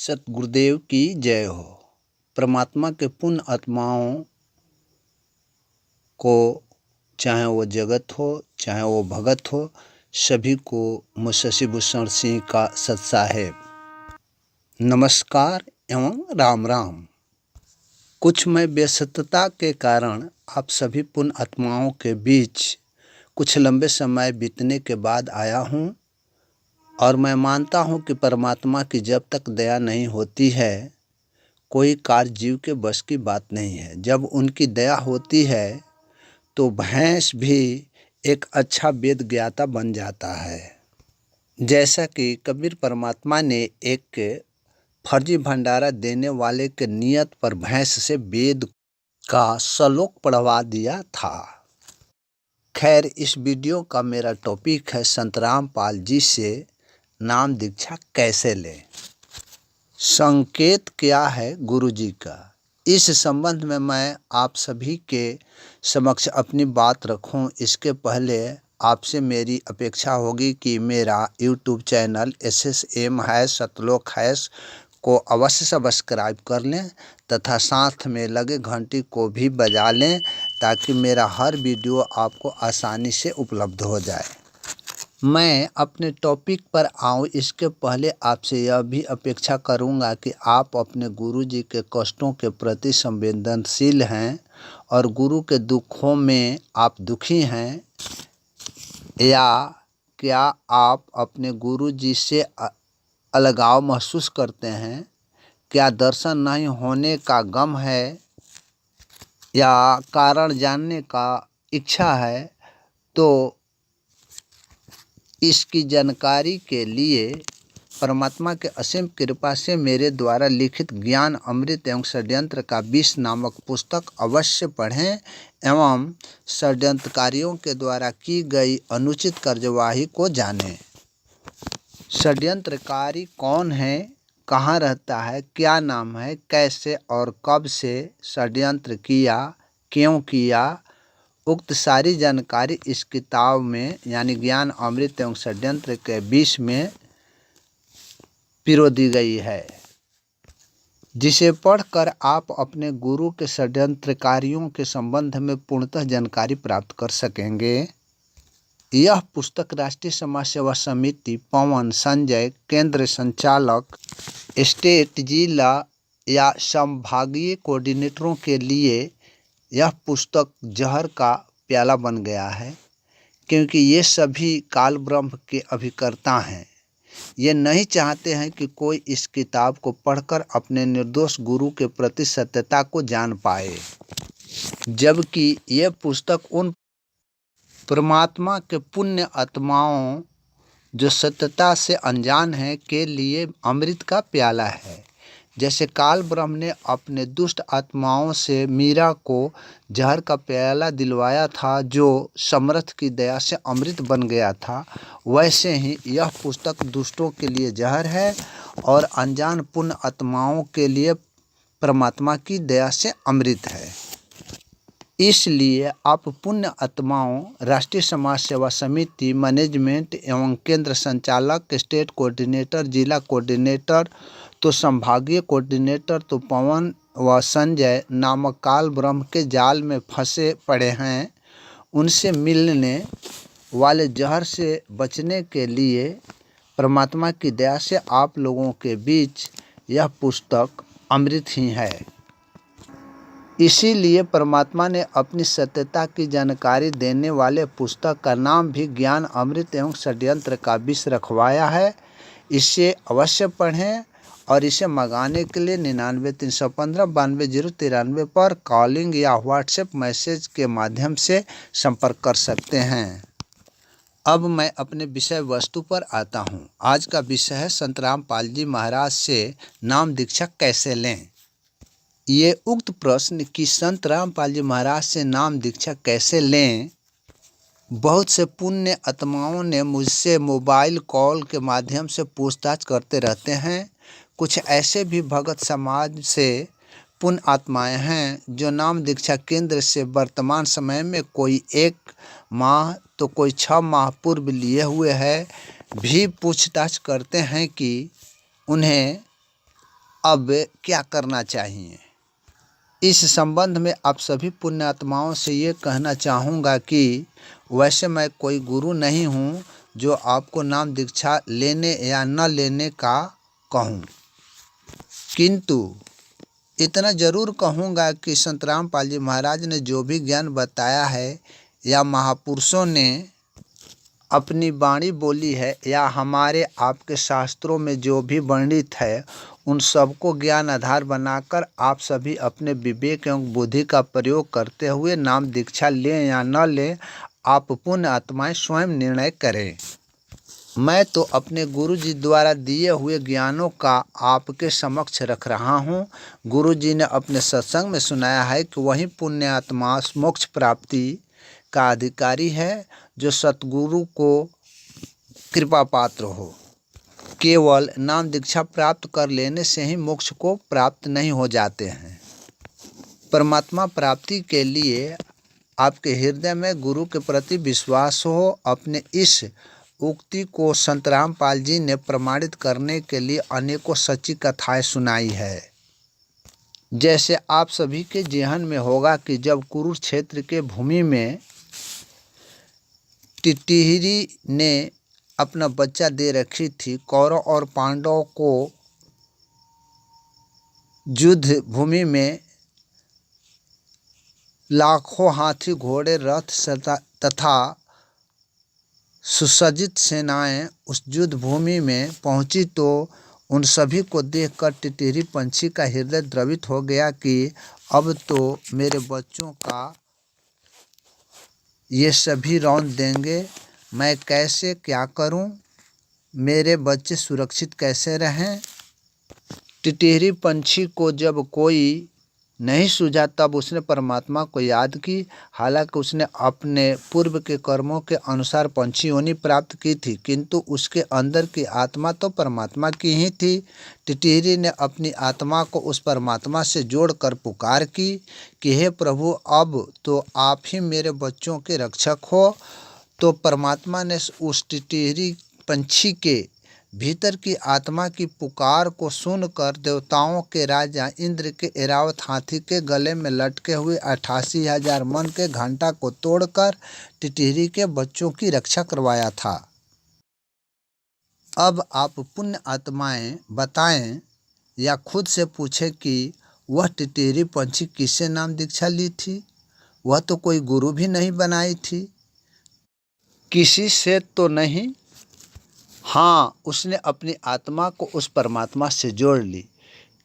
सतगुरुदेव की जय हो। परमात्मा के पुण्य आत्माओं को, चाहे वो जगत हो चाहे वो भगत हो, सभी को मुझ शशिभूषण सिंह का सत साहेब नमस्कार एवं राम राम। कुछ मैं व्यस्तता के कारण आप सभी पुण्य आत्माओं के बीच कुछ लंबे समय बीतने के बाद आया हूँ और मैं मानता हूँ कि परमात्मा की जब तक दया नहीं होती है कोई कार्य जीव के बस की बात नहीं है। जब उनकी दया होती है तो भैंस भी एक अच्छा वेद ज्ञाता बन जाता है। जैसा कि कबीर परमात्मा ने एक फर्जी भंडारा देने वाले के नियत पर भैंस से वेद का श्लोक पढ़वा दिया था। खैर, इस वीडियो का मेरा टॉपिक है संत रामपाल जी से नाम दीक्षा कैसे लें। संकेत क्या है गुरु जी का, इस संबंध में मैं आप सभी के समक्ष अपनी बात रखूं। इसके पहले आपसे मेरी अपेक्षा होगी कि मेरा YouTube चैनल SSM है सतलोक है को अवश्य सब्सक्राइब कर लें तथा साथ में लगे घंटी को भी बजा लें ताकि मेरा हर वीडियो आपको आसानी से उपलब्ध हो जाए। मैं अपने टॉपिक पर आऊँ इसके पहले आपसे यह भी अपेक्षा करूंगा कि आप अपने गुरु जी के कष्टों के प्रति संवेदनशील हैं और गुरु के दुखों में आप दुखी हैं, या क्या आप अपने गुरु जी से अलगाव महसूस करते हैं। क्या दर्शन नहीं होने का गम है या कारण जानने का इच्छा है। तो इसकी जानकारी के लिए परमात्मा के असीम कृपा से मेरे द्वारा लिखित ज्ञान अमृत एवं षड्यंत्र का विष नामक पुस्तक अवश्य पढ़ें एवं षड्यंत्रकारियों के द्वारा की गई अनुचित कार्यवाही को जानें। षड्यंत्रकारी कौन है, कहाँ रहता है, क्या नाम है, कैसे और कब से षड्यंत्र किया, क्यों किया, उक्त सारी जानकारी इस किताब में यानी ज्ञान अमृत एवं षड्यंत्र के विष में पिरो दी गई है, जिसे पढ़कर आप अपने गुरु के षड्यंत्रकारियों के संबंध में पूर्णतः जानकारी प्राप्त कर सकेंगे। यह पुस्तक राष्ट्रीय समाज सेवा समिति पवन संजय केंद्र संचालक स्टेट जिला या संभागीय कोऑर्डिनेटरों के लिए यह पुस्तक जहर का प्याला बन गया है, क्योंकि ये सभी काल ब्रह्म के अभिकर्ता हैं। ये नहीं चाहते हैं कि कोई इस किताब को पढ़कर अपने निर्दोष गुरु के प्रति सत्यता को जान पाए, जबकि ये पुस्तक उन परमात्मा के पुण्य आत्माओं जो सत्यता से अनजान हैं के लिए अमृत का प्याला है। जैसे काल ब्रह्म ने अपने दुष्ट आत्माओं से मीरा को जहर का प्याला दिलवाया था जो समर्थ की दया से अमृत बन गया था, वैसे ही यह पुस्तक दुष्टों के लिए जहर है और अनजान पुण्य आत्माओं के लिए परमात्मा की दया से अमृत है। इसलिए आप पुण्य आत्माओं राष्ट्रीय समाज सेवा समिति मैनेजमेंट एवं केंद्र संचालक स्टेट कोऑर्डिनेटर जिला कोऑर्डिनेटर तो संभागीय कोऑर्डिनेटर तो पवन व संजय नामक काल ब्रह्म के जाल में फंसे पड़े हैं। उनसे मिलने वाले जहर से बचने के लिए परमात्मा की दया से आप लोगों के बीच यह पुस्तक अमृत ही है। इसीलिए परमात्मा ने अपनी सत्यता की जानकारी देने वाले पुस्तक का नाम भी ज्ञान अमृत एवं षड्यंत्र का विष रखवाया है। इसे अवश्य पढ़ें और इसे मंगाने के लिए 99-315-92-093 पर कॉलिंग या व्हाट्सएप मैसेज के माध्यम से संपर्क कर सकते हैं। अब मैं अपने विषय वस्तु पर आता हूँ। आज का विषय है संत रामपाल जी महाराज से नाम दीक्षा कैसे लें। ये उक्त प्रश्न कि संत रामपाल जी महाराज से नाम दीक्षा कैसे लें, बहुत से पुण्य आत्माओं ने मुझसे मोबाइल कॉल के माध्यम से पूछताछ करते रहते हैं। कुछ ऐसे भी भगत समाज से पुण्य आत्माएं हैं जो नाम दीक्षा केंद्र से वर्तमान समय में कोई 1 माह तो कोई 6 माह पूर्व लिए हुए हैं, भी पूछताछ करते हैं कि उन्हें अब क्या करना चाहिए। इस संबंध में आप सभी पुण्य आत्माओं से ये कहना चाहूँगा कि वैसे मैं कोई गुरु नहीं हूँ जो आपको नाम दीक्षा लेने या न लेने का कहूँ, किंतु इतना ज़रूर कहूँगा कि संत रामपाल जी महाराज ने जो भी ज्ञान बताया है या महापुरुषों ने अपनी वाणी बोली है या हमारे आपके शास्त्रों में जो भी वर्णित है, उन सबको ज्ञान आधार बनाकर आप सभी अपने विवेक एवं बुद्धि का प्रयोग करते हुए नाम दीक्षा लें या न लें, आप पुण्य आत्माएं स्वयं निर्णय करें। मैं तो अपने गुरु जी द्वारा दिए हुए ज्ञानों का आपके समक्ष रख रहा हूँ। गुरु जी ने अपने सत्संग में सुनाया है कि वही पुण्य आत्मा मोक्ष प्राप्ति का अधिकारी है जो सतगुरु को कृपा पात्र हो। केवल नाम दीक्षा प्राप्त कर लेने से ही मोक्ष को प्राप्त नहीं हो जाते हैं। परमात्मा प्राप्ति के लिए आपके हृदय में गुरु के प्रति विश्वास हो। अपने इस उक्ति को संत रामपाल जी ने प्रमाणित करने के लिए अनेकों सच्ची कथाएं सुनाई है। जैसे आप सभी के जेहन में होगा कि जब कुरुक्षेत्र के भूमि में टिटिहरी ने अपना बच्चा दे रखी थी, कौरव और पांडवों को युद्ध भूमि में लाखों हाथी घोड़े रथ तथा सुसज्जित सेनाएं उस युद्ध भूमि में पहुंची तो उन सभी को देखकर टिटिहरी पंछी का हृदय द्रवित हो गया कि अब तो मेरे बच्चों का ये सभी रौंद देंगे, मैं कैसे क्या करूं, मेरे बच्चे सुरक्षित कैसे रहें। टिटिहरी पंछी को जब कोई नहीं सूझा तब उसने परमात्मा को याद की। हालांकि उसने अपने पूर्व के कर्मों के अनुसार पंछी योनि प्राप्त की थी, किंतु उसके अंदर की आत्मा तो परमात्मा की ही थी। टिटिहरी ने अपनी आत्मा को उस परमात्मा से जोड़कर पुकार की कि हे प्रभु, अब तो आप ही मेरे बच्चों के रक्षक हो। तो परमात्मा ने उस टिटिहरी पंछी के भीतर की आत्मा की पुकार को सुनकर देवताओं के राजा इंद्र के ऐरावत हाथी के गले में लटके हुए 88,000 मन के घंटा को तोड़कर टिटिहरी के बच्चों की रक्षा करवाया था। अब आप पुण्य आत्माएं बताएं या खुद से पूछें कि वह टिटिहरी पंछी किससे नाम दीक्षा ली थी। वह तो कोई गुरु भी नहीं बनाई थी, किसी से तो नहीं। हाँ, उसने अपनी आत्मा को उस परमात्मा से जोड़ ली।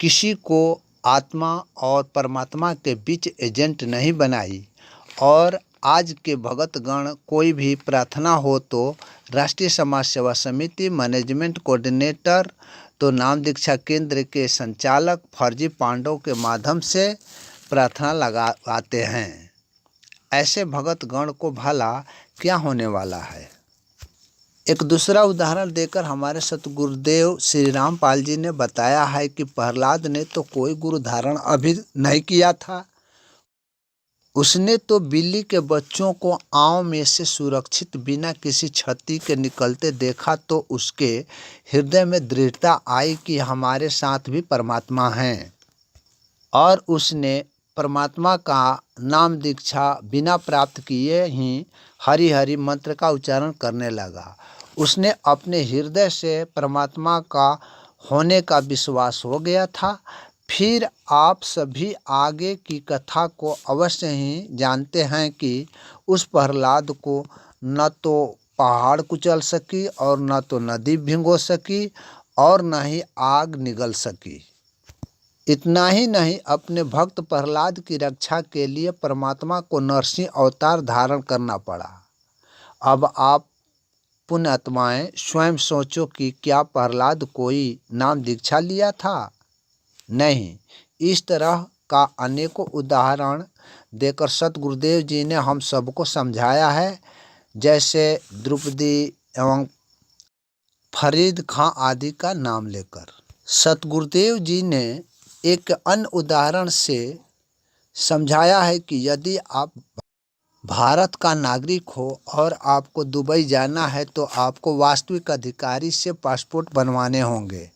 किसी को आत्मा और परमात्मा के बीच एजेंट नहीं बनाई। और आज के भगतगण कोई भी प्रार्थना हो तो राष्ट्रीय समाज सेवा समिति मैनेजमेंट कोऑर्डिनेटर तो नाम दीक्षा केंद्र के संचालक फर्जी पांडवों के माध्यम से प्रार्थना लगाते हैं। ऐसे भगतगण को भला क्या होने वाला है। एक दूसरा उदाहरण देकर हमारे सतगुरुदेव श्री रामपाल जी ने बताया है कि प्रहलाद ने तो कोई गुरु धारण अभी नहीं किया था। उसने तो बिल्ली के बच्चों को आंव में से सुरक्षित बिना किसी क्षति के निकलते देखा तो उसके हृदय में दृढ़ता आई कि हमारे साथ भी परमात्मा हैं, और उसने परमात्मा का नाम दीक्षा बिना प्राप्त किए ही हरि हरि मंत्र का उच्चारण करने लगा। उसने अपने हृदय से परमात्मा का होने का विश्वास हो गया था। फिर आप सभी आगे की कथा को अवश्य ही जानते हैं कि उस प्रहलाद को न तो पहाड़ कुचल सकी और न तो नदी भिगो सकी और न ही आग निगल सकी। इतना ही नहीं, अपने भक्त प्रहलाद की रक्षा के लिए परमात्मा को नरसिंह अवतार धारण करना पड़ा। अब आप पुण्य आत्माएं स्वयं सोचो कि क्या प्रहलाद कोई नाम दीक्षा लिया था? नहीं। इस तरह का अनेकों उदाहरण देकर सतगुरुदेव जी ने हम सबको समझाया है। जैसे द्रौपदी एवं फरीद खां आदि का नाम लेकर सतगुरुदेव जी ने एक अन्य उदाहरण से समझाया है कि यदि आप भारत का नागरिक हो और आपको दुबई जाना है तो आपको वास्तविक अधिकारी से पासपोर्ट बनवाने होंगे।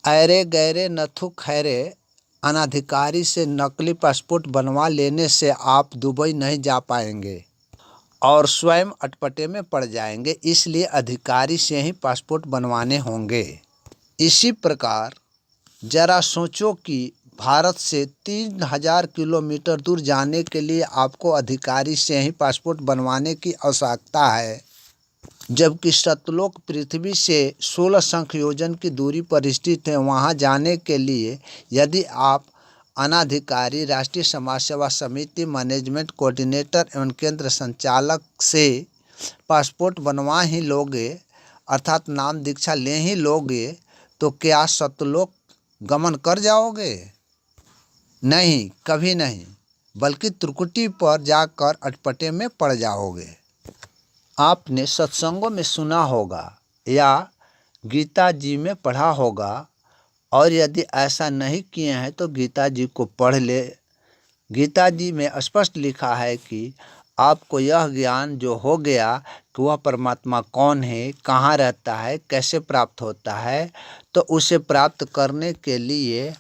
ऐरे गैरे नथु खैरे अनाधिकारी से नकली पासपोर्ट बनवा लेने से आप दुबई नहीं जा पाएंगे और स्वयं अटपटे में पड़ जाएंगे, इसलिए अधिकारी से ही पासपोर्ट बनवाने होंगे। इसी प्रकार जरा सोचो कि भारत से 3000 किलोमीटर दूर जाने के लिए आपको अधिकारी से ही पासपोर्ट बनवाने की आवश्यकता है, जबकि सतलोक पृथ्वी से 16 शंख योजन की दूरी पर स्थित है। वहां जाने के लिए यदि आप अनाधिकारी राष्ट्रीय समाज सेवा समिति मैनेजमेंट कोऑर्डिनेटर एवं केंद्र संचालक से पासपोर्ट बनवा ही लोगे, अर्थात नाम दीक्षा ले ही लोगे, तो क्या सतलोक गमन कर जाओगे? नहीं, कभी नहीं, बल्कि त्रिकुटी पर जाकर अटपटे में पड़ जाओगे। आपने सत्संगों में सुना होगा या गीता जी में पढ़ा होगा, और यदि ऐसा नहीं किए हैं तो गीता जी को पढ़ ले। गीता जी में स्पष्ट लिखा है कि आपको यह ज्ञान जो हो गया कि वह परमात्मा कौन है, कहाँ रहता है, कैसे प्राप्त होता है, तो उसे प्राप्त करने के लिए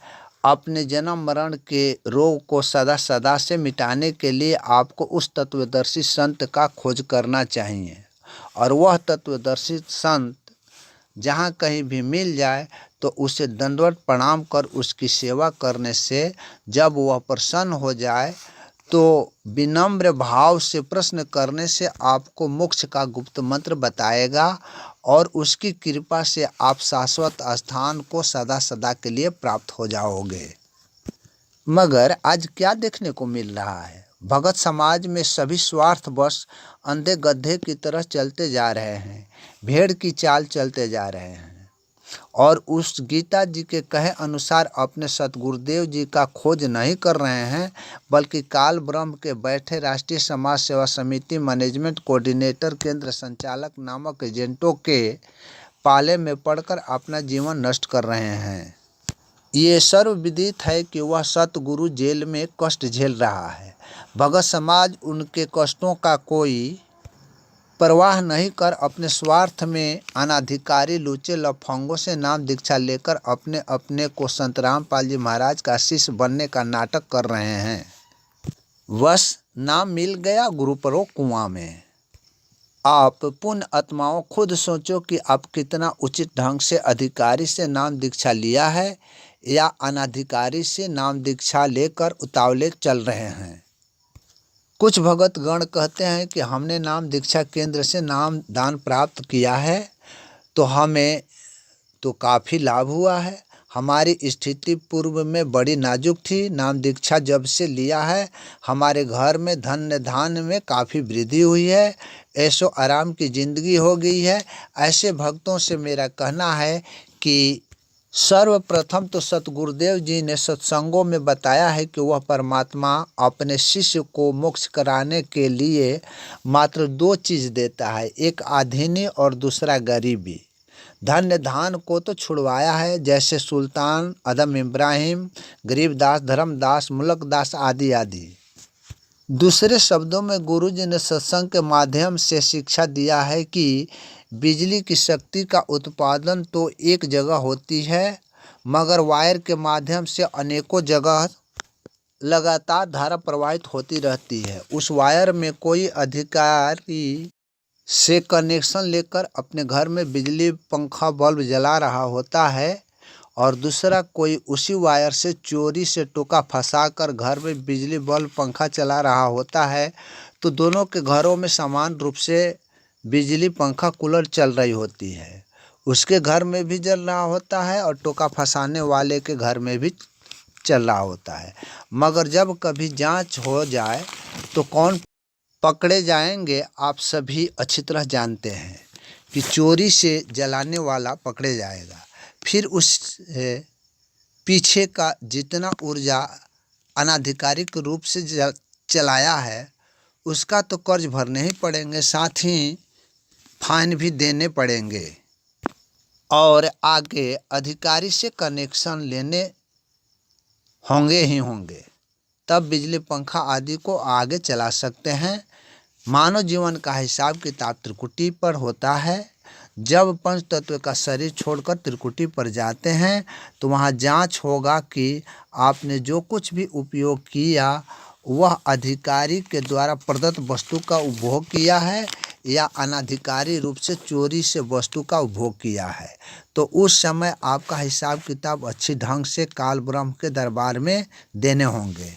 अपने जन्म मरण के रोग को सदा सदा से मिटाने के लिए आपको उस तत्वदर्शी संत का खोज करना चाहिए। और वह तत्वदर्शी संत जहाँ कहीं भी मिल जाए तो उसे दंडवत प्रणाम कर उसकी सेवा करने से जब वह प्रसन्न हो जाए तो विनम्र भाव से प्रश्न करने से आपको मोक्ष का गुप्त मंत्र बताएगा और उसकी कृपा से आप शाश्वत स्थान को सदा सदा के लिए प्राप्त हो जाओगे। मगर आज क्या देखने को मिल रहा है? भगत समाज में सभी स्वार्थवश अंधे गधे की तरह चलते जा रहे हैं, भेड़ की चाल चलते जा रहे हैं और उस गीता जी के कहे अनुसार अपने सतगुरुदेव जी का खोज नहीं कर रहे हैं, बल्कि काल ब्रह्म के बैठे राष्ट्रीय समाज सेवा समिति मैनेजमेंट कोऑर्डिनेटर केंद्र संचालक नामक एजेंटों के पाले में पड़कर अपना जीवन नष्ट कर रहे हैं। ये सर्वविदित है कि वह सतगुरु जेल में कष्ट झेल रहा है। भगत समाज उनके कष्टों का कोई परवाह नहीं कर अपने स्वार्थ में अनाधिकारी लुच्चे लफंगों से नाम दीक्षा लेकर अपने अपने को संत रामपाल जी महाराज का शिष्य बनने का नाटक कर रहे हैं। बस नाम मिल गया गुरु परो कुआं में। आप पुण्य आत्माओं खुद सोचो कि आप कितना उचित ढंग से अधिकारी से नाम दीक्षा लिया है या अनाधिकारी से नाम दीक्षा लेकर उतावले चल रहे हैं। कुछ भगत गण कहते हैं कि हमने नाम दीक्षा केंद्र से नाम दान प्राप्त किया है तो हमें तो काफ़ी लाभ हुआ है। हमारी स्थिति पूर्व में बड़ी नाजुक थी, नाम दीक्षा जब से लिया है हमारे घर में धन्य धान्य में काफ़ी वृद्धि हुई है, ऐशो आराम की ज़िंदगी हो गई है। ऐसे भक्तों से मेरा कहना है कि सर्वप्रथम तो सतगुरुदेव जी ने सत्संगों में बताया है कि वह परमात्मा अपने शिष्य को मोक्ष कराने के लिए मात्र 2 चीज़ देता है, एक आधीनी और दूसरा गरीबी। धन्य धान को तो छुड़वाया है, जैसे सुल्तान अदम इब्राहिम, गरीबदास, धर्मदास, मुलकदास आदि आदि। दूसरे शब्दों में गुरुजी ने सत्संग के माध्यम से शिक्षा दिया है कि बिजली की शक्ति का उत्पादन तो एक जगह होती है, मगर वायर के माध्यम से अनेकों जगह लगातार धारा प्रवाहित होती रहती है। उस वायर में कोई अधिकारी से कनेक्शन लेकर अपने घर में बिजली पंखा बल्ब जला रहा होता है और दूसरा कोई उसी वायर से चोरी से टोका फंसाकर घर में बिजली बल्ब पंखा चला रहा होता है, तो दोनों के घरों में समान रूप से बिजली पंखा कूलर चल रही होती है। उसके घर में भी जल रहा होता है और टोका फंसाने वाले के घर में भी चल रहा होता है। मगर जब कभी जांच हो जाए तो कौन पकड़े जाएंगे, आप सभी अच्छी तरह जानते हैं कि चोरी से जलाने वाला पकड़े जाएगा। फिर उस पीछे का जितना ऊर्जा अनाधिकारिक रूप से चलाया है उसका तो कर्ज भरने ही पड़ेंगे, साथ ही फाइन भी देने पड़ेंगे और आगे अधिकारी से कनेक्शन लेने होंगे ही होंगे, तब बिजली पंखा आदि को आगे चला सकते हैं। मानव जीवन का हिसाब किताब त्रिकुटी पर होता है। जब पंच तत्व का शरीर छोड़कर त्रिकुटी पर जाते हैं तो वहाँ जांच होगा कि आपने जो कुछ भी उपयोग किया वह अधिकारी के द्वारा प्रदत्त वस्तु का उपभोग किया है या अनाधिकारी रूप से चोरी से वस्तु का उपभोग किया है। तो उस समय आपका हिसाब किताब अच्छी ढंग से काल ब्रह्म के दरबार में देने होंगे।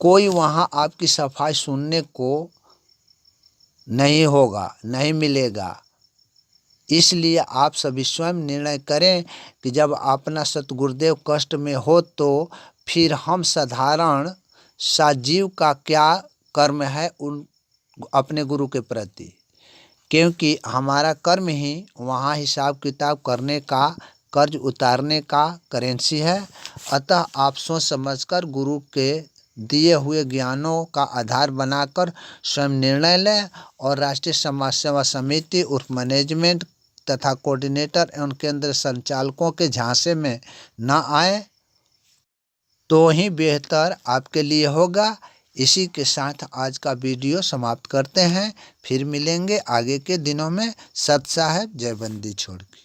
कोई वहाँ आपकी सफाई सुनने को नहीं होगा, नहीं मिलेगा। इसलिए आप सभी स्वयं निर्णय करें कि जब अपना सतगुरुदेव कष्ट में हो तो फिर हम साधारण सा जीव का क्या कर्म है उन अपने गुरु के प्रति, क्योंकि हमारा कर्म ही वहाँ हिसाब किताब करने का, कर्ज उतारने का करेंसी है। अतः आप सोच समझकर गुरु के दिए हुए ज्ञानों का आधार बनाकर स्वयं निर्णय लें और राष्ट्रीय समाज सेवा समिति उर्फ मैनेजमेंट तथा कोऑर्डिनेटर एवं केंद्र संचालकों के झांसे में न आए तो ही बेहतर आपके लिए होगा। इसी के साथ आज का वीडियो समाप्त करते हैं। फिर मिलेंगे आगे के दिनों में। सत साहेब, जय बंदी छोड़ के।